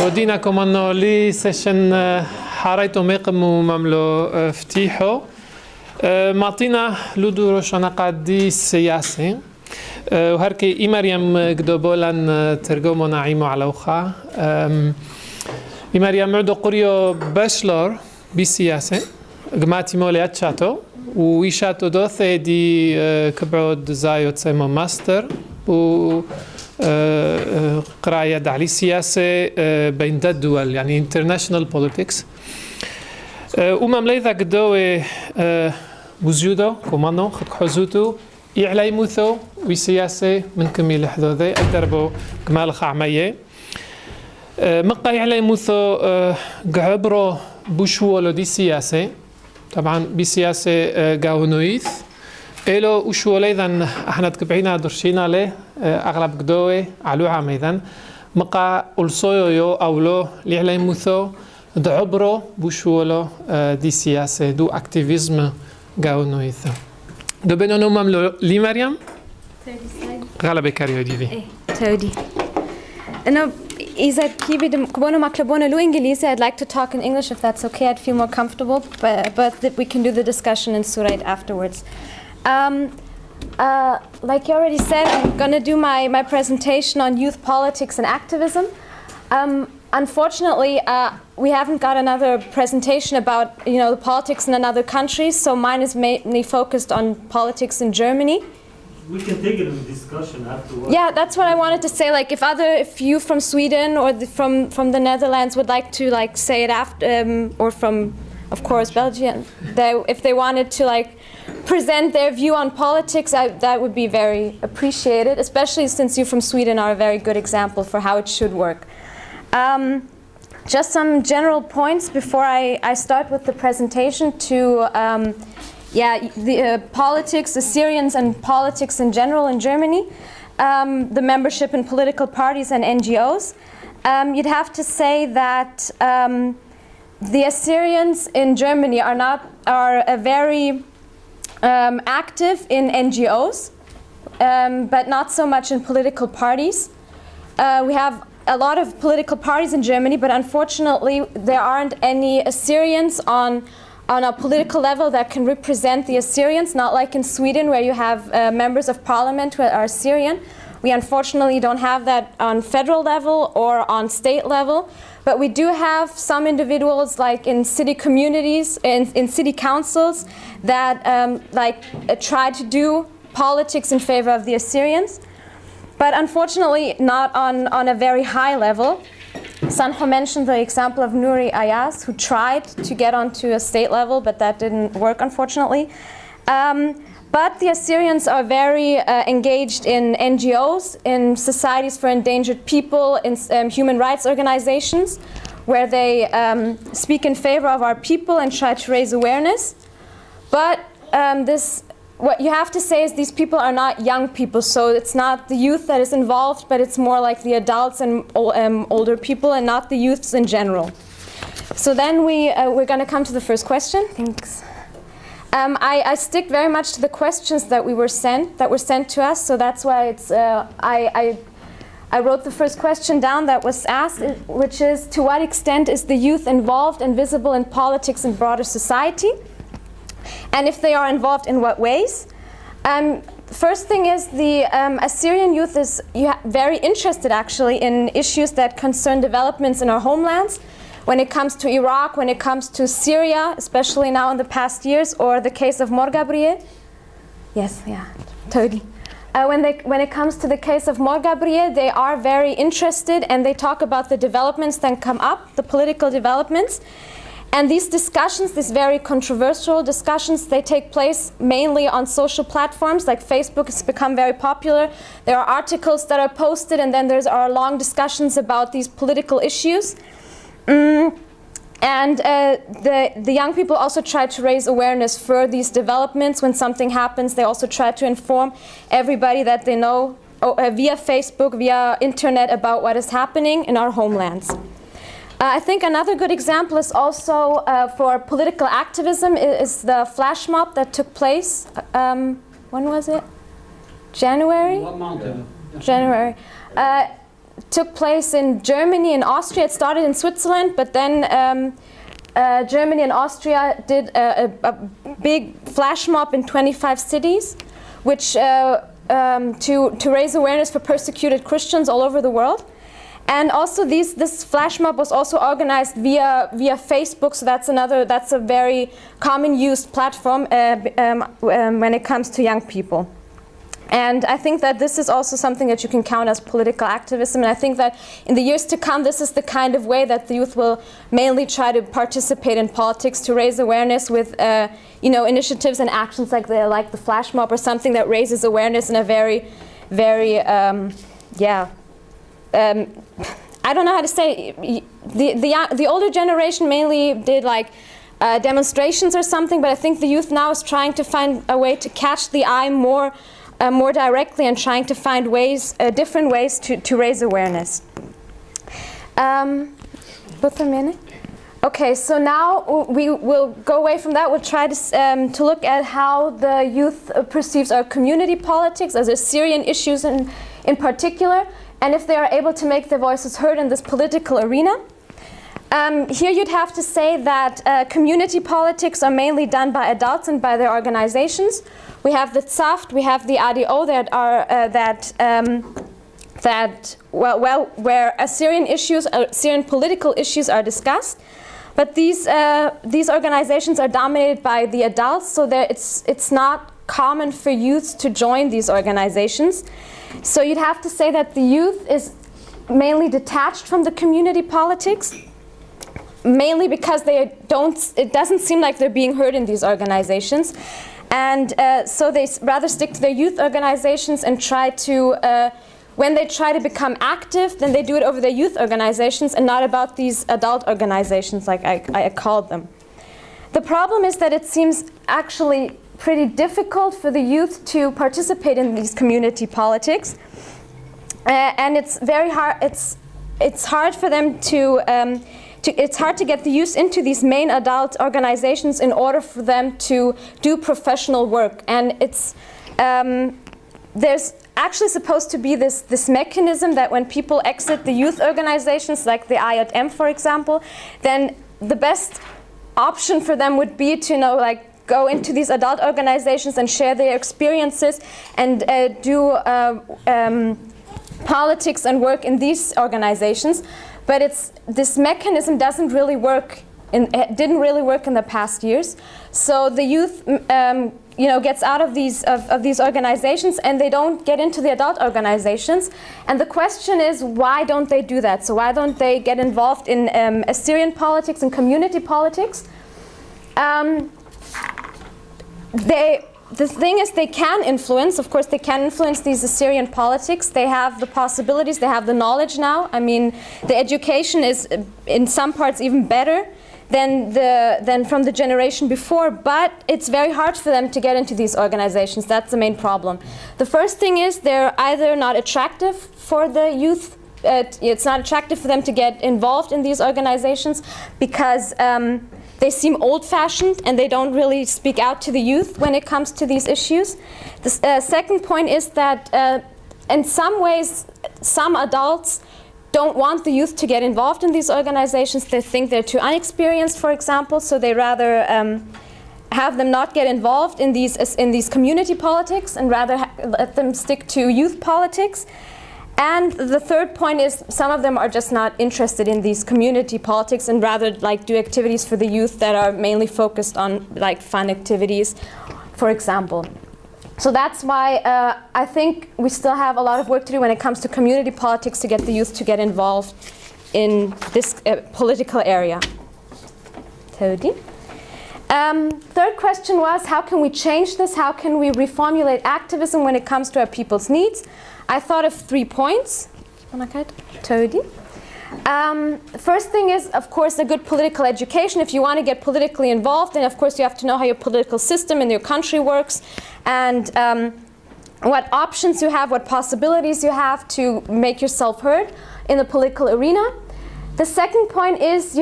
ودينا كمان لي سيشن حاريتو ميقم ومملو فتيحو معطينا لودو روشانا قادي سياسي وهركي مريم قدوبولا ترجمو نعيمو على وخا مريم عدو قريو باشلور بسياسة قماتي مولي اتشاتو ويشاتو دوثي دي كبعود زايو تسيمو ماستر و قراية دعلي سياسة بين دا الدول يعني international politics وممليذا قدوي وزيودو كومانو خد حزوتو يعلي موثو وسياسة من كميل حذوذي أدربو كمال خعمية مقا يعلي موثو قعبرو بوشوولو دي سياسة طبعا بسياسة قاونويث إلو وشوولي إذن احنا تكبعينا درشينا له أغلب قدوي علو عام إذن مقا ألصويو يو أولو ليعلي موثو دعبرو بوشوولو دي سياسة دو أكتيفيزم قاونويث دو بينو نومم لي مريم غالبا كاريو دي تودي أنا إذا كيبي كبونا ما كلبونا لو إنجليزي I'd like to talk in English if that's okay. I'd feel more comfortable, but we can do the discussion in Surait afterwards. Like you already said, I'm going to do my presentation on youth politics and activism. Unfortunately, we haven't got another presentation about the politics in another countries, so mine is mainly focused on politics in Germany. We can take it in discussion afterwards. Yeah, that's what I wanted to say. Like, if you from Sweden or from the Netherlands would like to say it after, or from, of course, Belgium, if they wanted to present their view on politics, that would be very appreciated. Especially since you from Sweden are a very good example for how it should work. Just some general points before I start with the presentation to. Politics, the Syrians and politics in general in Germany, the membership in political parties and NGOs. You'd have to say that the Assyrians in Germany are very active in NGOs, but not so much in political parties. We have a lot of political parties in Germany, but unfortunately there aren't any Assyrians on a political level that can represent the Assyrians, not like in Sweden where you have members of parliament who are Assyrian. We unfortunately don't have that on federal level or on state level, but we do have some individuals like in city communities, in city councils that try to do politics in favor of the Assyrians, but unfortunately not on a very high level. Sanho mentioned the example of Nuri Ayaz, who tried to get onto a state level, but that didn't work, unfortunately. But the Assyrians are very engaged in NGOs, in societies for endangered people, in human rights organizations, where they speak in favor of our people and try to raise awareness. But what you have to say is these people are not young people, so it's not the youth that is involved, but it's more like the adults and older people and not the youths in general. So then we're going to come to the first question. Thanks. I stick very much to the questions that were sent to us, so that's why it's I wrote the first question down that was asked, which is, to what extent is the youth involved and visible in politics and broader society? And if they are involved, in what ways? First thing is the Assyrian youth is very interested actually in issues that concern developments in our homelands. When it comes to Iraq, when it comes to Syria, especially now in the past years, or the case of Mor Gabriel. Yes, yeah, totally. When it comes to the case of Mor Gabriel, they are very interested and they talk about the developments that come up, the political developments. And these discussions, these very controversial discussions, they take place mainly on social platforms like Facebook. Has become very popular. There are articles that are posted, and then there are long discussions about these political issues. And the young people also try to raise awareness for these developments. When something happens, they also try to inform everybody that they know via Facebook, via internet, about what is happening in our homelands. I think another good example is also for political activism is the flash mob that took place. When was it? January? What month? January. took place in Germany and Austria. It started in Switzerland, but then Germany and Austria did a big flash mob in 25 cities, which to raise awareness for persecuted Christians all over the world. And also this flash mob was also organized via Facebook, so that's a very common used platform when it comes to young people. And I think that this is also something that you can count as political activism. And I think that in the years to come, this is the kind of way that the youth will mainly try to participate in politics, to raise awareness with initiatives and actions like the flash mob, or something that raises awareness in a very, very, I don't know how to say. The older generation mainly did like demonstrations or something, but I think the youth now is trying to find a way to catch the eye more directly, and trying to find different ways to raise awareness. Okay, so now we will go away from that. We'll try to look at how the youth perceives our community politics, as Syrian issues in particular, and if they are able to make their voices heard in this political arena. Here you'd have to say that community politics are mainly done by adults and by their organizations. We have the ZAFT, we have the ADO that are where Syrian political issues are discussed. But these organizations are dominated by the adults, so it's not common for youth to join these organizations. So you'd have to say that the youth is mainly detached from the community politics, mainly because it doesn't seem like they're being heard in these organizations. And so they rather stick to their youth organizations and try to, when they try to become active, then they do it over their youth organizations and not about these adult organizations like I called them. The problem is that it seems actually pretty difficult for the youth to participate in these community politics. And it's very hard, it's hard for them it's hard to get the youth into these main adult organizations in order for them to do professional work. And there's actually supposed to be this mechanism that when people exit the youth organizations, like the IJM, for example, then the best option for them would be to go into these adult organizations and share their experiences and do politics and work in these organizations. But this mechanism doesn't really work. It didn't really work in the past years. So the youth, gets out of these organizations, and they don't get into the adult organizations. And the question is, why don't they do that? So why don't they get involved in Assyrian politics and community politics? The thing is, they can influence. Of course, they can influence these Assyrian politics. They have the possibilities. They have the knowledge now. I mean, the education is, in some parts, even better than from the generation before. But it's very hard for them to get into these organizations. That's the main problem. The first thing is they're either not attractive for the youth. It's not attractive for them to get involved in these organizations because they seem old-fashioned and they don't really speak out to the youth when it comes to these issues. The second point is that in some ways, some adults don't want the youth to get involved in these organizations. They think they're too inexperienced, for example, so they rather have them not get involved in these community politics and rather let them stick to youth politics. And the third point is some of them are just not interested in these community politics and rather do activities for the youth that are mainly focused on fun activities, for example. So that's why I think we still have a lot of work to do when it comes to community politics to get the youth to get involved in this political area. Todi. Third question was, how can we change this? How can we reformulate activism when it comes to our people's needs? I thought of 3 points. Todi. First thing is, of course, a good political education. If you want to get politically involved, then of course you have to know how your political system in your country works and what options you have, what possibilities you have to make yourself heard in the political arena. The second point is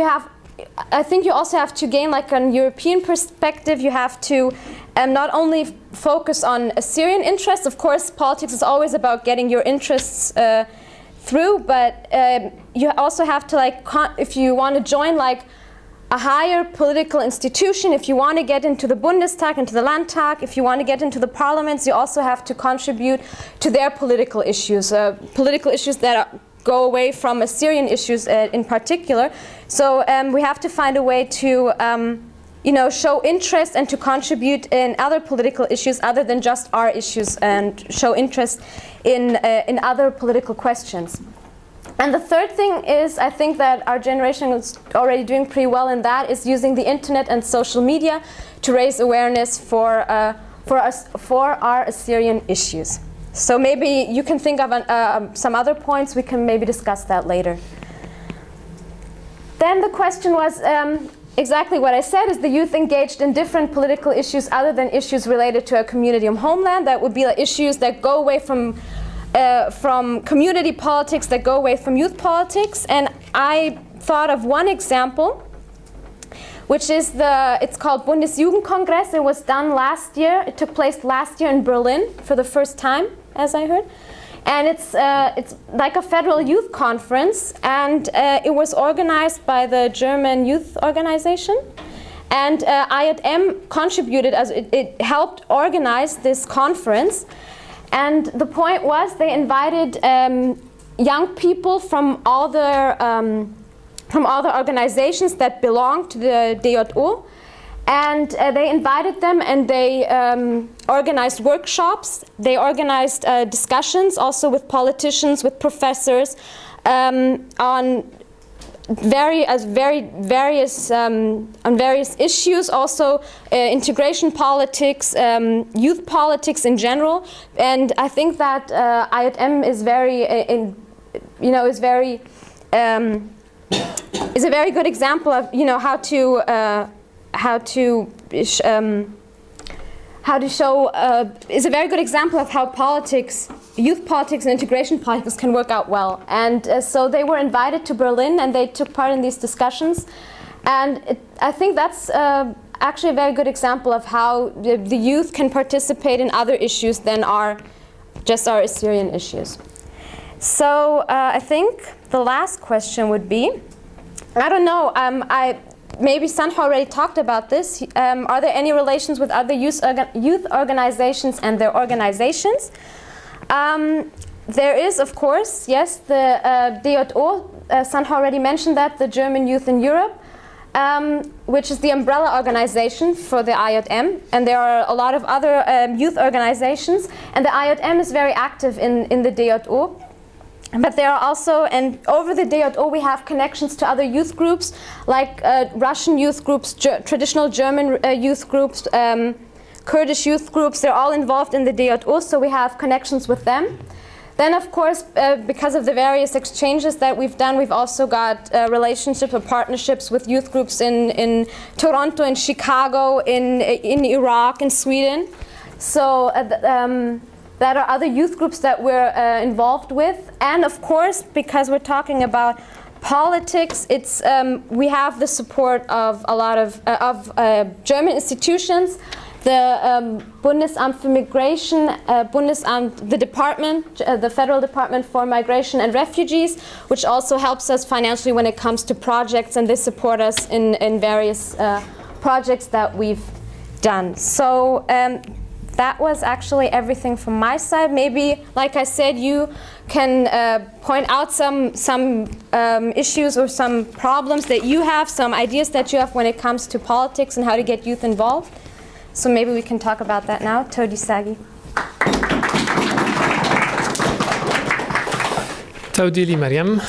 I think you also have to gain a European perspective. You have to not only focus on Assyrian interests. Of course, politics is always about getting your interests through, but you also have to if you want to join a higher political institution, if you want to get into the Bundestag, into the Landtag, if you want to get into the parliaments, you also have to contribute to their political issues that go away from Assyrian issues in particular. So we have to find a way to show interest and to contribute in other political issues other than just our issues, and show interest in other political questions. And the third thing is, I think that our generation is already doing pretty well in that, is using the internet and social media to raise awareness for our Assyrian issues. So maybe you can think of some other points. We can maybe discuss that later. Then the question was exactly what I said: is the youth engaged in different political issues other than issues related to a community and homeland? That would be issues that go away from community politics, that go away from youth politics. And I thought of one example, which is it's called Bundesjugendkongress. It was done last year. It took place last year in Berlin for the first time, as I heard. And it's like a federal youth conference, and it was organized by the German Youth Organization. And IJM contributed, as it helped organize this conference. And the point was, they invited young people from all the organizations that belong to the DJO, and they invited them, and they organized workshops. They organized discussions also with politicians, with professors, on various issues, also integration politics, youth politics in general. And I think that IJM is is a very good example of is a very good example of how youth politics and integration politics can work out well. And so they were invited to Berlin, and they took part in these discussions. And I think that's actually a very good example of how the youth can participate in other issues than just our Assyrian issues. So I think the last question would be, I don't know, maybe Sanha already talked about this. Are there any relations with other youth organizations and their organizations? There is, of course, yes, the DJO. Sanha already mentioned that, the German Youth in Europe, which is the umbrella organization for the IJM. And there are a lot of other youth organizations. And the IJM is very active in the DJO. But there are also, and over the DJO we have connections to other youth groups, like Russian youth groups, traditional German youth groups, Kurdish youth groups. They're all involved in the DJO, so we have connections with them. Then, of course, because of the various exchanges that we've done, we've also got relationships or partnerships with youth groups in Toronto, in Chicago, in Iraq, in Sweden. So that are other youth groups that we're involved with. And of course, because we're talking about politics, we have the support of a lot of German institutions, the Bundesamt für Migration, the department, the Federal Department for Migration and Refugees, which also helps us financially when it comes to projects, and they support us in various projects that we've done. So that was actually everything from my side. Maybe, like I said, you can point out some issues or some problems that you have, some ideas that you have when it comes to politics and how to get youth involved. So maybe we can talk about that now. Todi Sagi. تودي لي مريم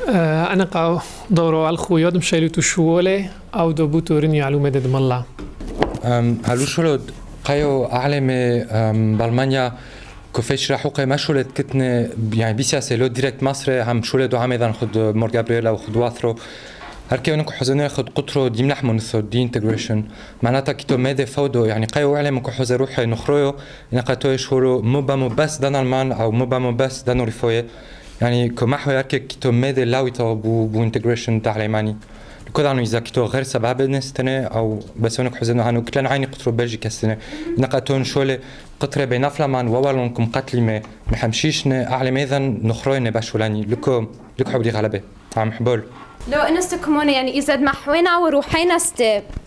أنا قا دورو الخوياد مشيلو شوولي أو دوبوتو رني على مدد ملا. هلو شلود قايو أعلمي بالمانيا كوفيش راحوقي ما شولد كتني يعني بسياسة لو ديركت مصر هم شولدو هم إذا نخد مور جابرييلا وخد واثرو هركي ونكو حزنو ياخد قطرو دي منحمو نثو دي انتجريشن معناتها كيتو ميدي فودو يعني قايو أعلم كو حزي روحي نخرويو نقاتو يشهورو مو بس دان المان أو مو بس دانو ريفوية يعني كو محو يركي كيتو ميدي لاويتو بو انتجريشن تعليماني كود عنو إذا كتو غير سبب نستنى أو بس هناك حزن عنو كلن عيني قطرو بلجيكا سنة نقطون شولة قطرة بين فلمان ووالونكم قتلي ما محمشيشنا أعلى ماذا نخروين باشولاني لكم حبري غلبة عم حبول لو إنست كمان يعني إذا محونا وروحينا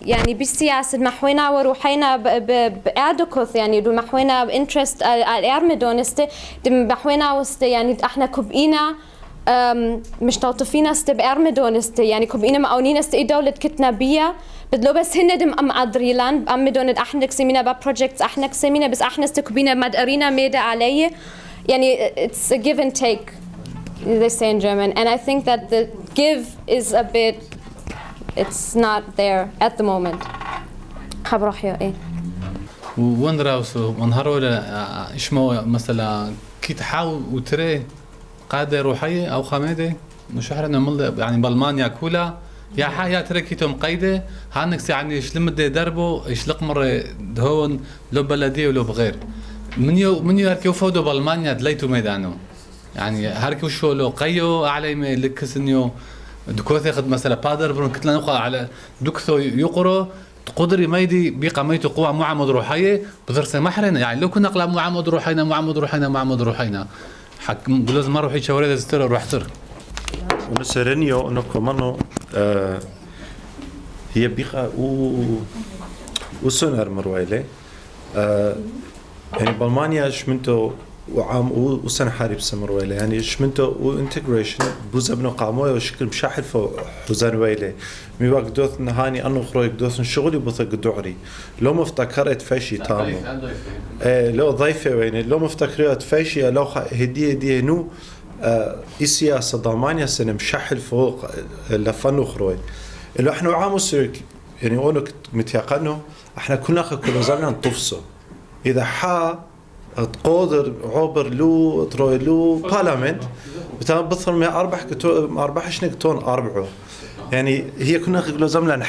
يعني بالسياسة محونا وروحينا بأدوكوث يعني دو محونا بإنترست الأرمدون دم محونا يعني إحنا كبئينا مش تعطفينا بأرمدون يعني كبئينا مقاونين دولة كتنبية بدلو بس هن دم أدريلان أمدون إحنا كسمينا ببروجكتس إحنا كسمينا بس إحنا كبئينا مدقرينا ميدا عليه يعني it's a give and take. They say in German, and I think that the give is a bit, it's not there at the moment. خبروح يا إيه. وين راوسو ونهارو إيش مو مثلا كي تحاول وتري قادة روحية أو خمادة مش حرنا مل يعني بألمانيا كلها يا حياة ترى كيتو مقيدة هانك يعني إيش لما ده دربه إيش لق مرة هون لو بلدية ولو بغير من يركي وفودو بألمانيا دليتو ميدانو يعني هركي وشو لو قيو أعلى لكسنيو دكوثي خد مثلا بادر برون كتلا نقع على دكثو يقرو تقدري ميدي بيقى ميتو قوة معمد روحية بذرسة محرنا يعني لو كنا نقلع معمد روحينا حق بلوز ما روحي شوارد زستر روح تر ونسرنيو انه كمان هي بيقى وسنر مرويله يعني بالمانيا شمنتو وعام وسنة حارب سمر ويله يعني شمنتو وانتجريشن بوزبنو قاموي وشكل مشاحل فو حزان ويله ميواق دوث نهاني انو خروج دوث شغلي بثق دعري لو مفتكرت فاشي تامو لو ضيفه وين لو مفتكرت فاشي لو هديه دي نو السياسه ضمانيا سنه مشاحل فوق لفنو خروج لو احنا عامو سيرك يعني اونو متيقنو احنا كلنا كل زمان نطفسو اذا تقدر عبر له تروي له بارلمنت بتبصر من أربع شنك تون أربعة يعني هي كنا قبل زمن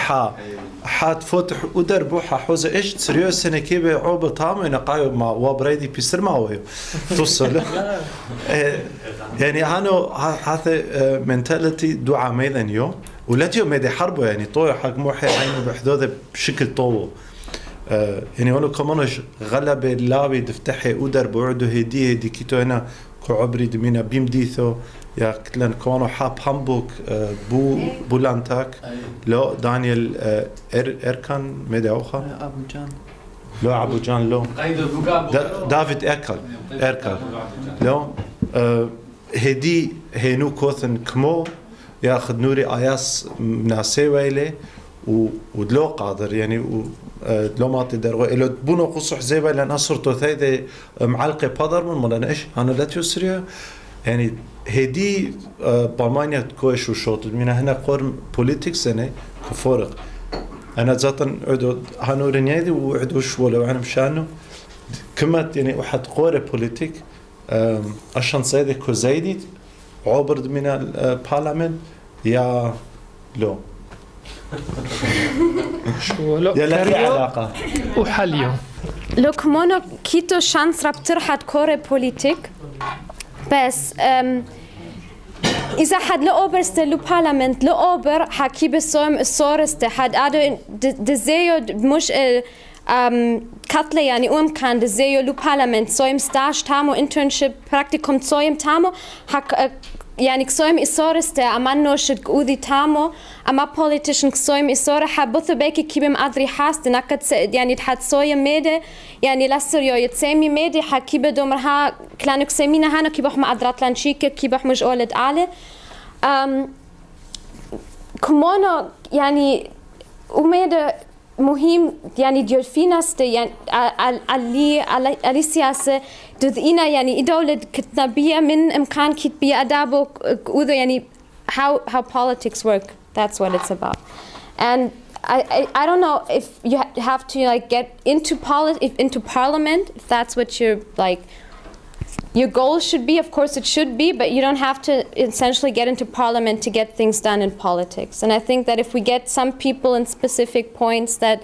حات فتح ودربو حوزة إيش تسريو السنة كيبه عبر طعم ينقايو مع وابريدي بيصير معه توصل يعني هذا منتاليتي دعاء ميدان يوم ولا تيوم ميدي حربه يعني طوي حق موحي عينه بحدوده بشكل طوله يعني هونو كمانش غلبة اللابي دفتحي ودر بعده هدي كيتو هنا كعبري دمينا بيم ديثو يا كتلن كمانو حاب هامبوك بولانتاك لو دانيال إركان مدعوخا أبو جان لو دافيد إركال لو هدي هنو كوثن كمو ياخذ نوري آياس مناسي ويلي ودلو قادر يعني دلو ما تقدر إلو بونو قصح زيبا لأن أصرتو ثايدة معلقة بادر من ملان إيش أنا لا تيسريا يعني هدي بالمانيا تكويش وشوط من هنا قرم بوليتيكس أنا كفورق أنا ذاتا عدو هانو رنيادي وعدوش ولو أنا مشانو كمت يعني واحد قورة بوليتيك عشان سيدي كوزايدي عبر من البارلمان يا لو شو لو علاقة وحليو لو كمونو كيتو شانس رابتر حد كورة بوليتيك بس إذا حد لو أوبرست لو بارلمنت لو أوبر حكي بسوم الصورست حد أدو دزيو مش كاتله يعني كان دزيو لو بارلمنت سويم ستاش تامو انترنشيب براكتيكوم سويم تامو حك يعني كسويم إصورست أمانو شد قودي تامو أما politician كسويم إصورة حبثو بيكي كيبم أدري حاست نكت يعني تحت سويم ميدي يعني لسريو يتسامي ميدي حكي بدومرها كلانو كسامينا هانو كيبوح ما أدرات لانشيكي كيبوح مش أولد آلي كمونو يعني وميدي مهم يعني ديال في ناس يعني على السياسة تذينا يعني دولة كتنبية من إمكان كتبية أدابو وذا يعني how politics work. That's what it's about. And I don't know if you have to like get into parliament if that's what you're like. Your goal should be, of course it should be, but you don't have to essentially get into parliament to get things done in politics. And I think that if we get some people in specific points that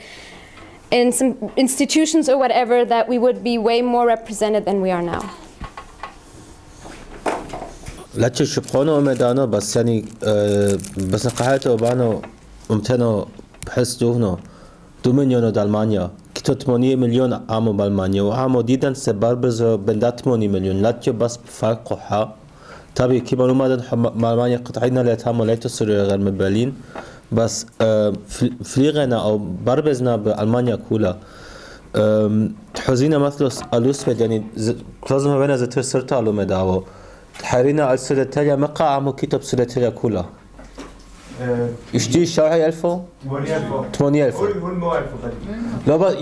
in some institutions or whatever, that we would be way more represented than we are now. لا تشوفونه ميدانو بس يعني بس نقاهته وبانو ممتنو بحس دوهنو 2 مليون d'Almania كتو 8 مليون عامو بألمانيا وعامو ديدن سباربزو بندا 8 مليون لاتيو بس بفرق حا طبي كيما نومادن بألمانيا قطعينا ليتامو ليتو سوريا غير من برلين بس فليغنا أو بربزنا بألمانيا كولا تحوزينا مثلث ألوسفيد يعني لازم بينا زتر سرتا على مداو تحرينا على السوريتاليا مقا عمو كتب سوريتاليا كولا اشتي شاعي 1000 8000 لا با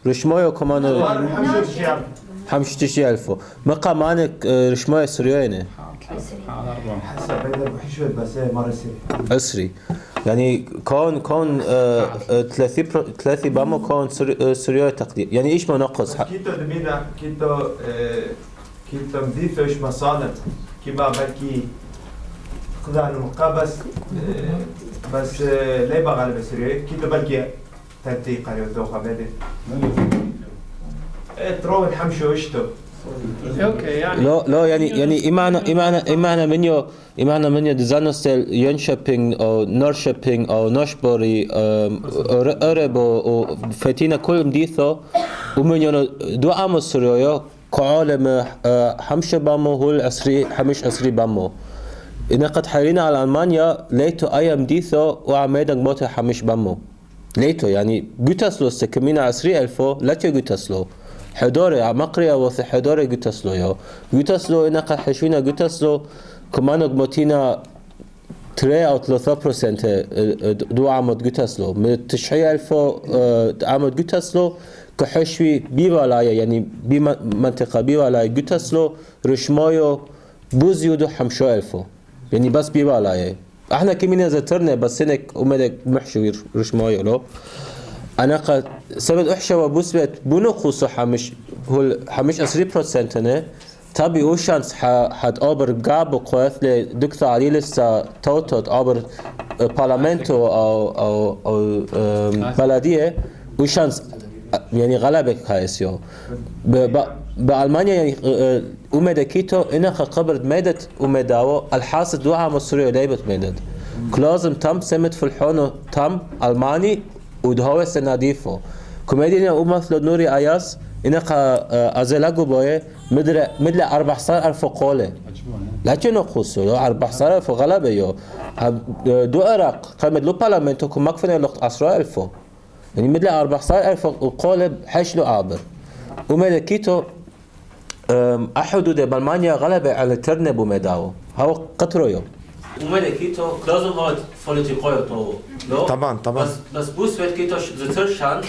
رشمايو كمان حمشتشي 1000 مقا مانك رشمايو سورياني حسب بين بحشوت بس مرة أسري يعني كون 30 بامو كون سوريا تقدير يعني ايش ما نقص كيتو دمينا كيتو مديفش مصانع كيما بلكي قدر المقابس بس ليه بغال بسوريا كيتو بلكي تنتي قريب دوخة بدي تروح حمشو اشتو اوكي يعني لا يعني إمانا منيو ديزانوستيل ينشابينغ أو نورشابينغ أو نوشبوري أرب أو فتينا كل مديثو ومنيو دو عامو سوريا كعالم حمش بامو هو العسري حمش عسري بامو إن قد حرينا على ألمانيا ليتو أيام ديثو وعميدن موتا حمش بامو ليتو يعني جوتاسلو سكمينا عسري ألفو لا تيو جوتاسلو حدوري مقرية وث حدوري جوتاسلو يو جوتاسلو إن قد حشونا جوتاسلو كمانو جموتينا 3 أو 3% دو عمود جوتاسلو من تشعي ألفو عمود جوتاسلو كحشوي بيوالايا يعني بمنطقة بيوالايا جوتاسلو رشمايو بوزيو دو حمشو ألفو يعني بس بيوالايا احنا كمينا زترنا بس هناك أمدك محشوي رشمايو لو أنا قد سبب أحشى وبوسبت بنو خصو حمش هو حمش 20% هنا تبي وشانس حد أبر جاب وقوات لدكتور علي لسه توتت أبر برلمانتو أو بلدية وشانس يعني غلبك هايسيو بألمانيا يعني أمدكيتو إنها قبرت ميدت أمداو الحاصل دوها مصرية ليبت ميدت كلازم تم سمت في الحونو تم ألماني ودهوه سناديفو كوميديا مثل نوري اياس انها ازلاغو بويه مدل 4000 قوله لا تشنو خصو 4000 غلبه يو دو عراق قامت لو بارلمانتو كمكفن لوقت 10000 يعني مدل 4000 قوله حشلو عابر وملكيتو احدود بالمانيا غلبه على ترنب ومداو هو قطرو يو وملكيتو لازم هاد فوليتيقايو تو طبعا بس بوس wird geht euch زتر شان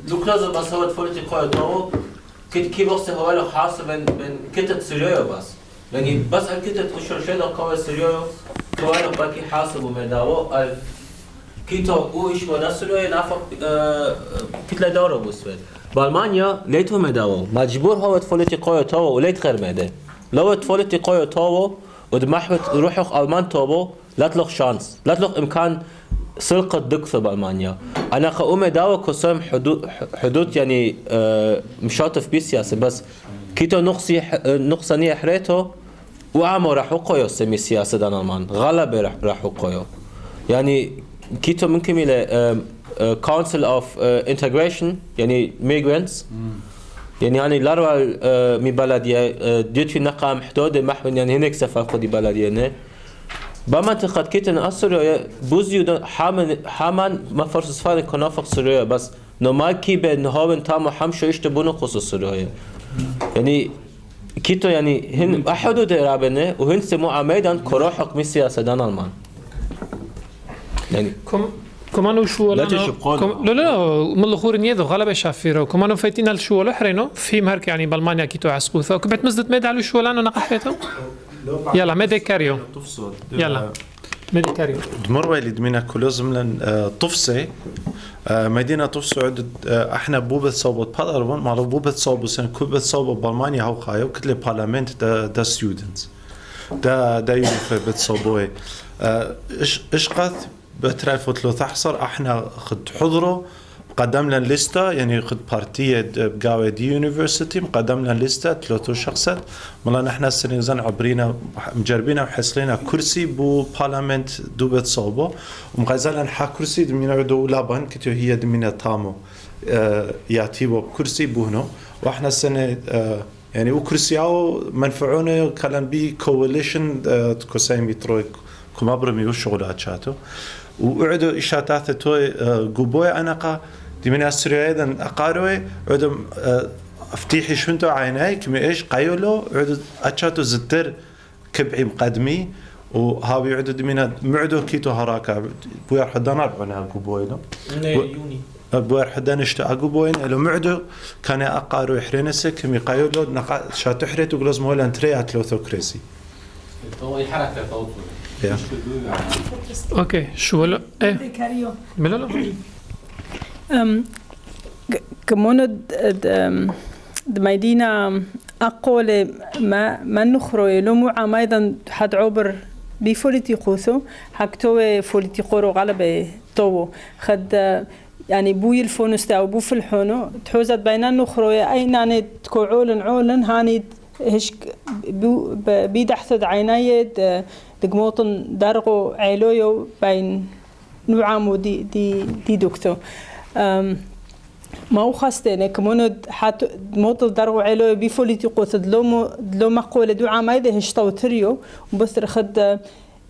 لوكلازم بس هاد فوليتيقايو تو كي بوست هو له حاصل من كتت سوريا بس يعني بس الكتت وشرشنا قوي سوريا تو انا باقي حاسب ومداو كيتو وش ونسلو نافق كتله دوره بوس بالمانيا ليتو مداو مجبور هو فوليتيقايو تو وليت غير مده لو فوليتيقايو تو ودمحوت روحك ألمان توبو لا تلق شانس لا تلق إمكان سرقة دكتور بألمانيا أنا قوم داوا كسام حدود يعني مشاطف بسياسة بس كيتو نقصانية حريتو وعمو راح وقيو سمي سياسة دان ألمان غلبة راح وقيو يعني كيتو ممكن إلى Council of Integration يعني Migrants يعني لاروا مي بلدية ديت في نقام حدود محون يعني هناك سفر قدي بلدية بمنطقة كيتن أسرائيل بوزيو حامان ما فرص فان كنافق سوريا بس نورمال كي بين هاون تامو حمشو يشتبونو خصوص سوريا يعني كيتو يعني هن حدود رابنه وهن سمو عميدان كرو حكم سياسة دان ألمان يعني كمانو شو لا من الخور نيذو غلبة شافيرو كمانو فايتين الشو لحرينو في مهرك يعني بالمانيا كيتو عسقوثا كبت مزدت ميد على شو لانو نقحيتو يلا ميدي كاريو يلا ميدي كاريو دمر والد منا كلوزم لن طفسي مدينة طفسو عدد احنا بوبت صوبت بارلمان ما بوبت صوبو سن كوبت صوبو بالمانيا هاو خايو كتلي بارلمنت دا ستودنتس دا يوفي بتصوبوي اش قث بترافوت لو تحصر احنا خد حضره قدم لنا لسته يعني خد بارتيه بقاوه دي يونيفرسيتي مقدم لنا لسته 3 شخصات ملا نحن السنه زين عبرينا مجربينا وحصلنا كرسي بو بارلمنت دوبت صوبه ومغزلنا حا كرسي دمينا دو لابان كتو هي دمينا تامو ياتيبو كرسي بوهنو واحنا السنه يعني وكرسياو منفعونه كلام بي كواليشن كوسايمي تروي كمابرمي وشغلات شاتو وقعدوا إشاتات توي جوبوي أناقا دي من أسرع أيضا أقاروي عدم أفتيحي شنتو عيناي كمي إيش قايولو عدو أشاتو زتر كبعي مقدمي وهاوي عدو دي من معدو كيتو هراكا بوير حدانا ربنا جوبوي لو بوير حدانا اشتا جوبوي لو معدو كان أقارو يحرينسك كمي قايولو نقا شاتو حريتو غلوز مولا انتري أتلوثو كريسي تو حركة توصل اوكي شو ولا ايه لا كمان دميدينا أقول ما نخرج لو مو عمايدا حد عبر بفوليتي قوسو حكتوه فوليتي قورو غلبة تو خد يعني بوي الفونس تاعو بو في الحونو تحوزت بيننا نخرج أي ناني تكو عولن هاني هش بيدحثد عيناي دقموطن درغو عيلويو بين نوعامو دي دكتو ما هو خاستين كمونو حتى موطل درغو عيلويو بيفوليتي قوتد لو مقولة دوعام ايده هشتو تريو وبثر خد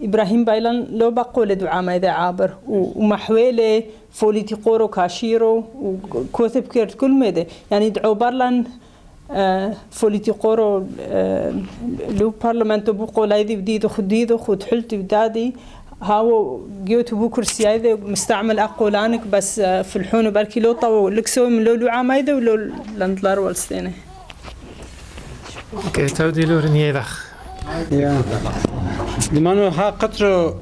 إبراهيم بايلان لو بقولة دوعام ايده عابر ومحويلة فوليتي قورو كاشيرو وكوثب كيرت كل ميده يعني دعو برلان فوليتي قورو لو بارلمانتو بوقو لايدي بديدو خديدو خد حلتي بدادي هاو جيوتو بو كرسي هذا مستعمل اقولانك بس في الحون بركي لو طو لكسو من لو عاميده ولو لندلار والستينه اوكي تودي لورني دخ يا لمانو ها قطرو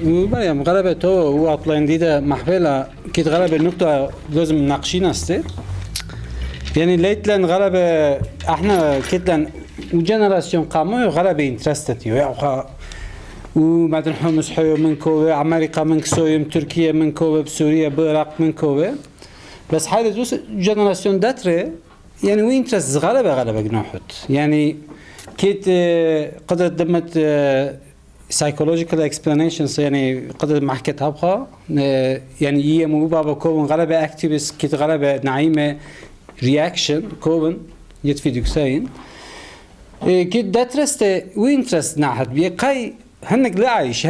مريم غلبة تو هو اطلعين ديدا محفلة كيت غلبة النقطة لازم ناقشين استي يعني ليتلن غلبة احنا كتلن وجنراسيون قاموا غلبة انترستتيو يعني ومعدن حمص حيو من كوبا أمريكا من كسويم تركيا من كوبا بسوريا بالعراق من كوبا بس هذا دوس جنراسيون داتري يعني وين ترس غلبة جنوحت يعني كيت قدر دمت psychological explanations يعني قدر محكت هبقى يعني هي مو بابا كوبن غلبة activist كيت غلبة نعيمة reaction كوبن يتفيدك سين كيت داترست وين ترس ناحد بيقاي هنك لا عايش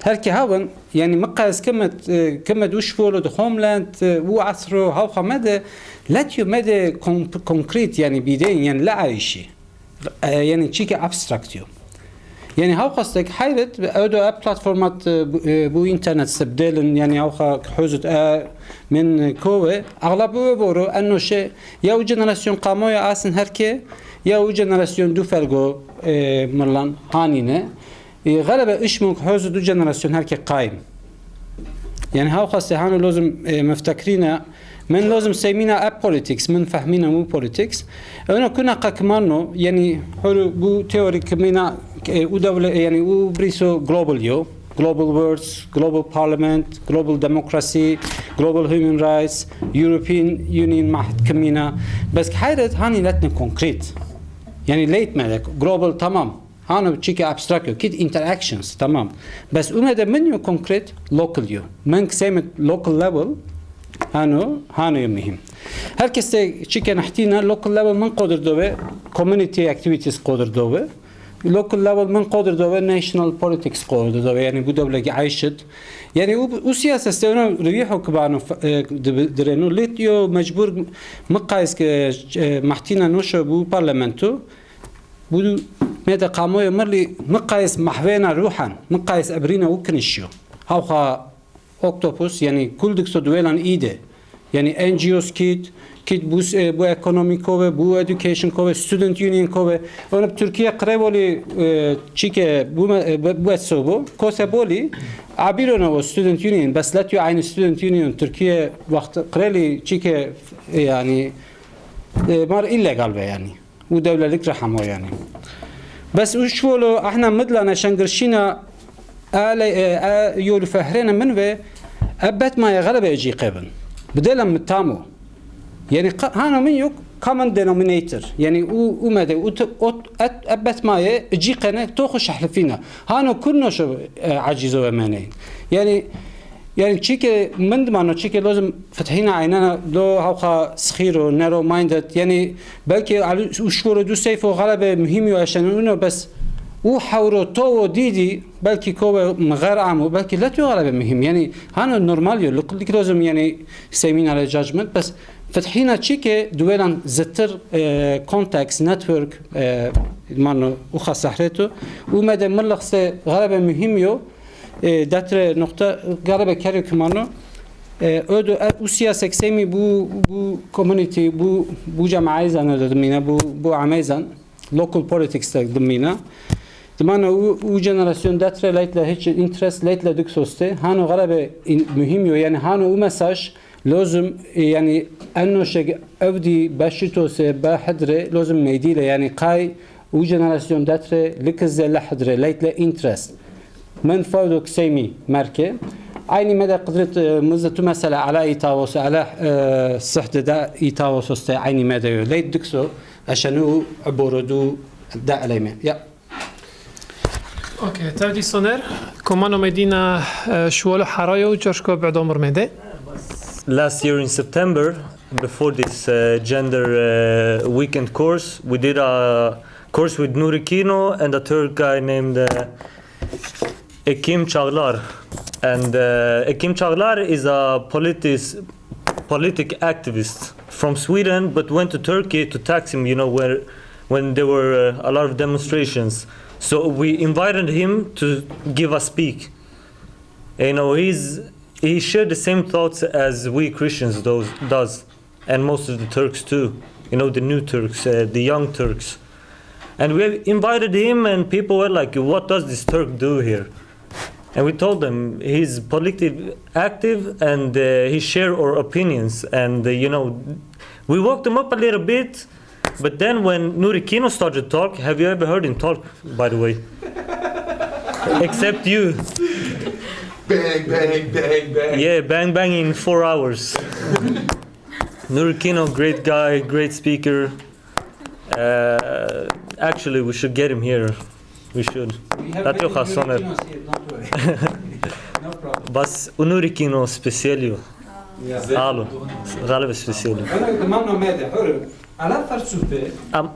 هركي هاون يعني مقاس كمد وش فولو د هوملاند وعصرو هاو مدى لاتيو مدى كونكريت يعني بيدين يعني لا عايشي يعني تشيكي ابستراكتيو يعني هاو قصدك حيلت اودو بلاتفورمات بو انترنت استبدال يعني هاو حوزت من كوه اغلبه بورو انه شيء يا جنراسيون قامويا اسن هركي يا جنراسيون دو فرغو مرلان هانينه غلبة إشمك حوز دو جنراسيون هركي قايم يعني هاو خاصة هانو لازم مفتكرينا من لازم سيمينا بوليتكس من فهمينا مو بوليتكس أنا كنا قاكمانو يعني حلو بو تيوري كمينا ودولة يعني وبريسو global يو global words global parliament global democracy global human rights European Union محت كمينا بس حيرت هاني لاتنا كونكريت يعني ليت مالك global تمام هانو بتشيكي ابستراكيو كيد انتراكشنز تمام بس وماذا منيو كونكريت لوكال يو من كسيمت لوكال ليفل هانو يمهم هالكسي تشيكي نحتينا لوكال ليفل من قدر دوبه كوميونيتي اكتيفيتيز قدر دوبه لوكال ليفل من قدر دوبه ناشونال بوليتكس قدر دوبه يعني بو دوله عايشت يعني وسياسه استونا ريحو كبانو درينو ليتيو مجبور مقايس محتينا نوشو بو بارلمانتو بودو ماذا قاموا يمرلي مقايس محوينا روحا مقايس أبرينا وكنشيو هاوخا أوكتوبوس يعني كل دكتور دويلان إيده يعني NGOs كيت بوس بو economy كوبه بو education كوبه student union كوبه أنا بتركيا قريبا لي تشيكا بو أسوبو كوسا بولي عبيرنا و student union بس لا تعين student union تركيا وقت قريلي تشيكا يعني مار illegal يعني ودولة لك رحمه يعني بس وش ولو احنا مدلنا شنقرشينا يولو فهرنا منه أبت ما يغلب يجي قبل بدل من تامو يعني هانو من يوك common denominator يعني وماذا أبت ما يجي قنا توخش حلفينا هانو كلنا شو عجزوا أمانين يعني تشيكي من دمانو تشيكي لازم فتحينا عيننا لو هوخا سخيرو نارو مايندد يعني بلكي على وشورو دو سيفو غلبة مهمة عشان بس وحورو تو ديدي بلكي كوه مغير عامو بلكي لا تو غلبة مهم يعني هانو نورماليو لك لازم يعني سيمين على جاجمنت بس فتحينا تشيكي دويلان زتر كونتاكس نتورك مانو وخا سحرته وماذا ملخص غلبة مهمة داتر نقطة غالبا كاريو كمانو أودو أوسيا سكسيمي بو كومونيتي بو جماعة زان دمينا بو عميزان local politics دمينا دمانو و جنراسيون داتر لايت لا هيك انترست لايت لا دكسوستي هانو غالبا مهم يعني هانو مساج لازم يعني انه شيء ابدي باشيتو سي بحضره لازم ميديله يعني قاي و جنراسيون داتر لكز لحضره لايت لا انترست من فوضك سيمي ماركة عيني مدى قدرت مزتو مسألة على إيتاوس على صحة دا إيتاوس عيني مدى ليت دكسو عشانو عبوردو دا عليمة اوكي تاودي سونر كومانو مدينة شوالو حرايو جاشكو بعد عمر مدى Last year in September, before this gender weekend course, we did a course with Nuri Kino and a third guy named Ekim Çağlar. And Ekim Çağlar is a politic activist from Sweden, but went to Turkey to Taksim, you know, when there were a lot of demonstrations. So we invited him to give a speak. You know, he shared the same thoughts as we Christians does, and most of the Turks too. You know, the new Turks, the young Turks. And we invited him, and people were like, what does this Turk do here? And we told them he's politically active and he shared our opinions. And, you know, we woke them up a little bit. But then when Nuri Kino started to talk, have you ever heard him talk, by the way? Except you. Bang, bang, bang, bang. Yeah, bang, bang in 4 hours. Nuri Kino, great guy, great speaker. Actually, we should get him here. We should. That's your Hassoner. Bas Nuri Kino specielio. Alo, غالب specielio.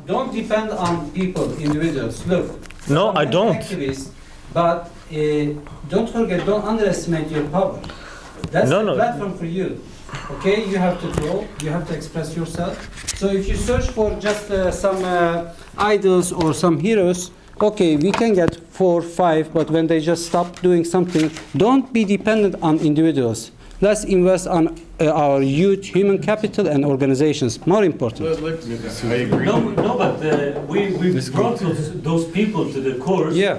Don't depend on people, individuals. Look. No, I don't. Activists, but don't forget, don't underestimate your power. That's the platform for you. Okay, you have to grow, you have to express yourself. So if you search for just some idols or some heroes, okay, we can get 4, 5, but when they just stop doing something, don't be dependent on individuals. Let's invest on our youth, human capital, and organizations. More important. I agree. No, but we brought those people to the course. Yeah.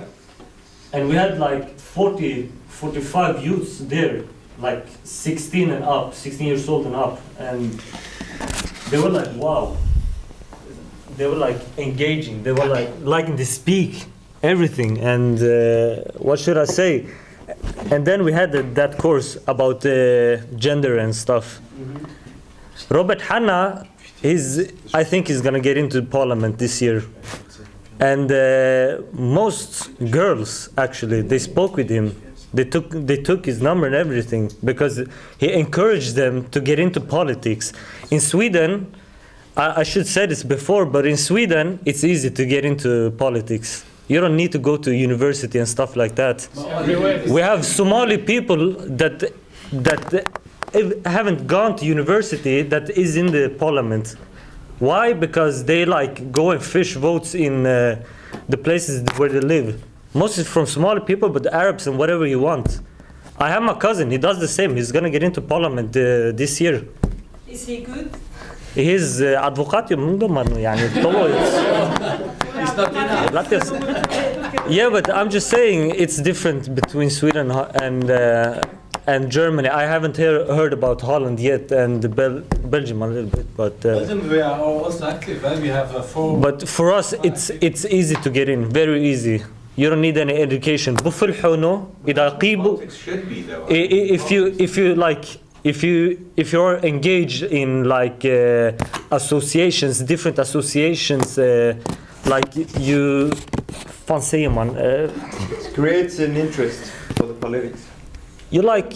And we had like 40, 45 youths there, like 16 and up, 16 years old and up. And they were like, wow. They were like engaging. They were like liking to speak, everything. And what should I say? And then we had that course about gender and stuff. Mm-hmm. Robert Hanna, I think he's gonna get into parliament this year. And most girls, actually, they spoke with him. They took his number and everything because he encouraged them to get into politics. In Sweden, I should say this before, but in Sweden, it's easy to get into politics. You don't need to go to university and stuff like that. We have Somali people that haven't gone to university that is in the parliament. Why? Because they like go and fish votes in the places where they live. Mostly from Somali people, but the Arabs and whatever you want. I have my cousin, he does the same. He's gonna get into parliament this year. Is he good? He's advocate يعني Yeah, but I'm just saying it's different between Sweden and Germany. I haven't heard about Holland yet and Belgium a little bit, but Belgium, we are also active. We have 4. But for us, it's easy to get in, very easy. you don't need any education. بفلحونه إذا قيبوا. Politics should be though. If you're engaged in like associations, different associations, like you fancy man. It creates an interest for the politics. You like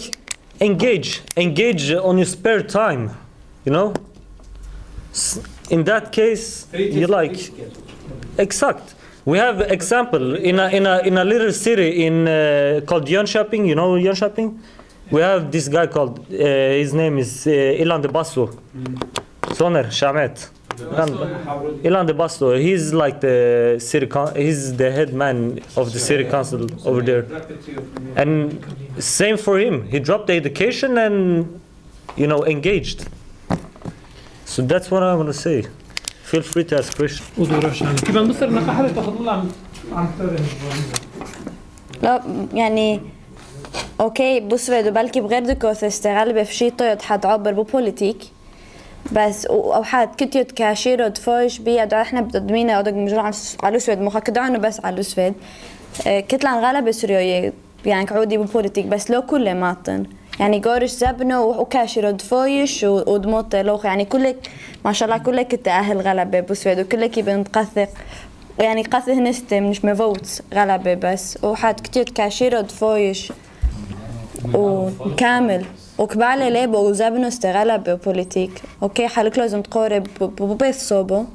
engage on your spare time, you know. In that case, you like exact. We have example in a little city in called Jönköping. You know Jönköping? We have this guy called his name is Ilan de Basso. Soner Shamet. Ilan de Basso. He's like the city. He's the head man of the city council over there. And same for him. He dropped the education and engaged. So that's what I want to say. Feel free to ask questions. كمان بصير نقاحة تاخذ لها عم لا يعني اوكي بصفة بالكي بغير دكوث استغلب في شي طيط حد عبر ببوليتيك بس او حد كتيت كاشير ودفوش بيد احنا بدمينا ودق مجرى على الاسود مخا كدعنا بس على الاسود كتلان غلبة سوريا يعني كعودي ببوليتيك بس لو كله ماطن يعني قارش زبنه وكاشر ودفويش ودموت لوخ يعني كلك ما شاء الله كلك تأهل غلبة بسويد وكلك بنتقثق يعني قثه نستي مش مفوت غلبة بس وحد كتير كاشر ودفويش وكامل وكبالي ليبو وزبنه استغلبة بوليتيك اوكي حالك لازم تقارب ببيث صوبه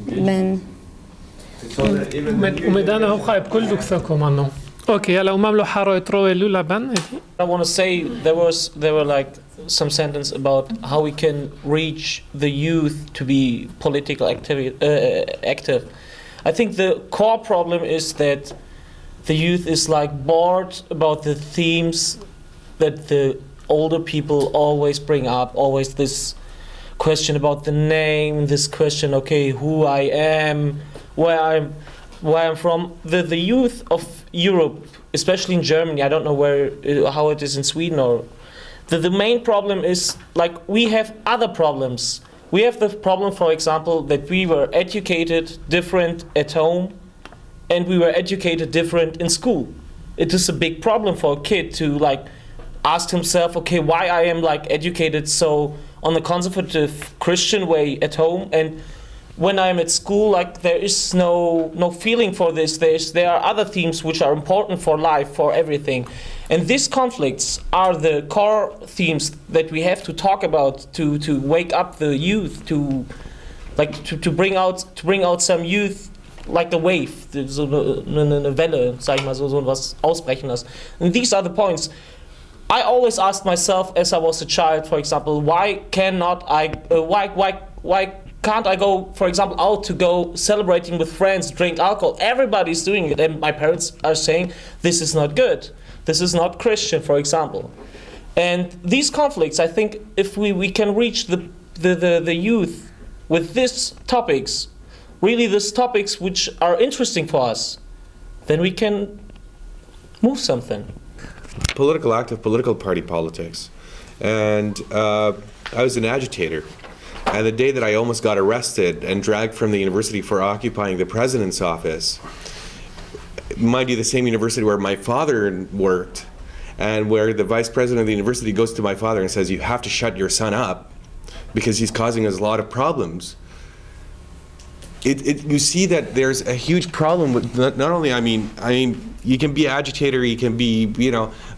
من وميدانا هو خايب كل دكثكم عنه اوكي لو مملو حارو يتروي لولا بان I want to say there were like some sentence about how we can reach the youth to be political active. I think the core problem is that the youth is like bored about the themes that the older people always bring up, always this question about the name, this question, okay, who I am, where I'm from. The youth of Europe, especially in Germany, I don't know how it is in Sweden, or the main problem is like we have other problems. We have the problem, for example, that we were educated different at home and we were educated different in school. It is a big problem for a kid to like ask himself, okay, why I am like educated so on the conservative Christian way at home, and when I'm at school, like there is no feeling for this. There are other themes which are important for life, for everything, and these conflicts are the core themes that we have to talk about to wake up the youth, to bring out some youth, like the wave, so eine Welle, sag ich mal so was ausbrechen lässt. And these are the points. I always asked myself as I was a child, for example, why can't I go, for example, out to go celebrating with friends, drink alcohol? Everybody's doing it, and my parents are saying this is not good. This is not Christian, for example. And these conflicts, I think, if we can reach the youth with these topics, really these topics which are interesting for us, then we can move something. Political party politics, and I was an agitator. And the day that I almost got arrested and dragged from the university for occupying the president's office, mind you, the same university where my father worked, and where the vice president of the university goes to my father and says, you have to shut your son up because he's causing us a lot of problems. You see that there's a huge problem with not only, I mean, you can be agitator, you can be,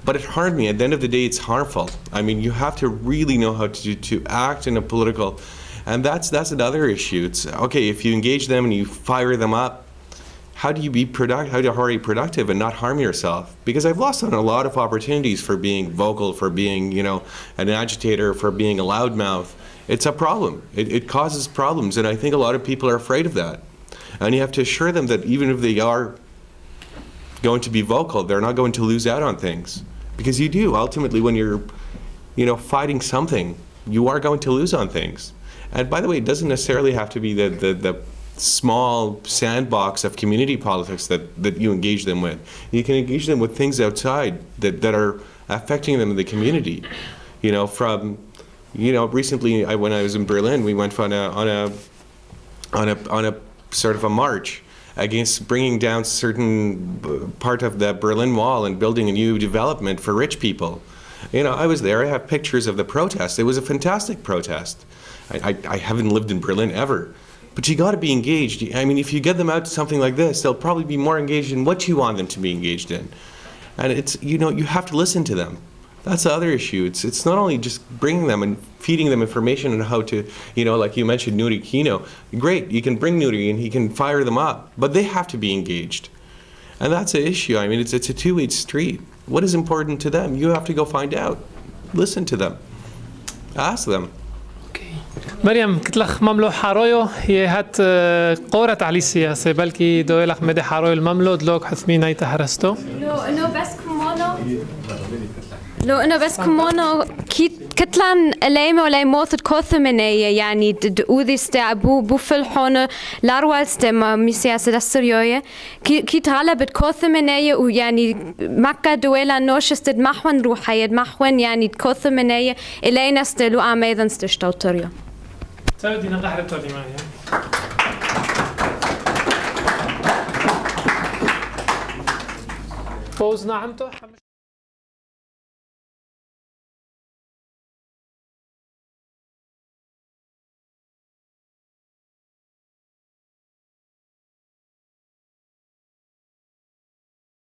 but it harmed me. At the end of the day, it's harmful. I mean, you have to really know how to act in a political, and that's another issue. It's okay if you engage them and you fire them up. How do you be productive? How are you productive and not harm yourself? Because I've lost on a lot of opportunities for being vocal, for being, an agitator, for being a loudmouth. It's a problem. It causes problems, and I think a lot of people are afraid of that. And you have to assure them that even if they are going to be vocal, they're not going to lose out on things. Because you do, ultimately, when you're, fighting something, you are going to lose on things. And by the way, it doesn't necessarily have to be the small sandbox of community politics that you engage them with. You can engage them with things outside that are affecting them in the community. Recently, when I was in Berlin, we went on a sort of a march, against bringing down certain part of the Berlin Wall and building a new development for rich people. You know, I was there. I have pictures of the protest. It was a fantastic protest. I haven't lived in Berlin ever. But you got to be engaged. I mean, if you get them out to something like this, they'll probably be more engaged in what you want them to be engaged in. And it's, you know, you have to listen to them. That's the other issue. It's not only just bringing them and feeding them information on how to, you know, like you mentioned Nuri Kino. Great, you can bring Nuri and he can fire them up, but they have to be engaged. And that's the issue. I mean, it's a two-way street. What is important to them? You have to go find out. Listen to them. Ask them. مريم كتلخ مملو حارويو هي هات قورة على السياسة بلكي دويلخ مدي حارويو المملو دلوك حثمين اي تحرستو لو انه بس كمونو كتلان ليمو ليموت كوثمنية يعني دودي استعبو بوفلحون لاروال استما ميسياسة السريوية كي تغلبت كوثمنية ويعني مكة دويلا نوشست محون روحية محون يعني كوثمنية إلينا استلو عميدا استشتوتريو تودي نقحر تودي معي فوزنا عمتو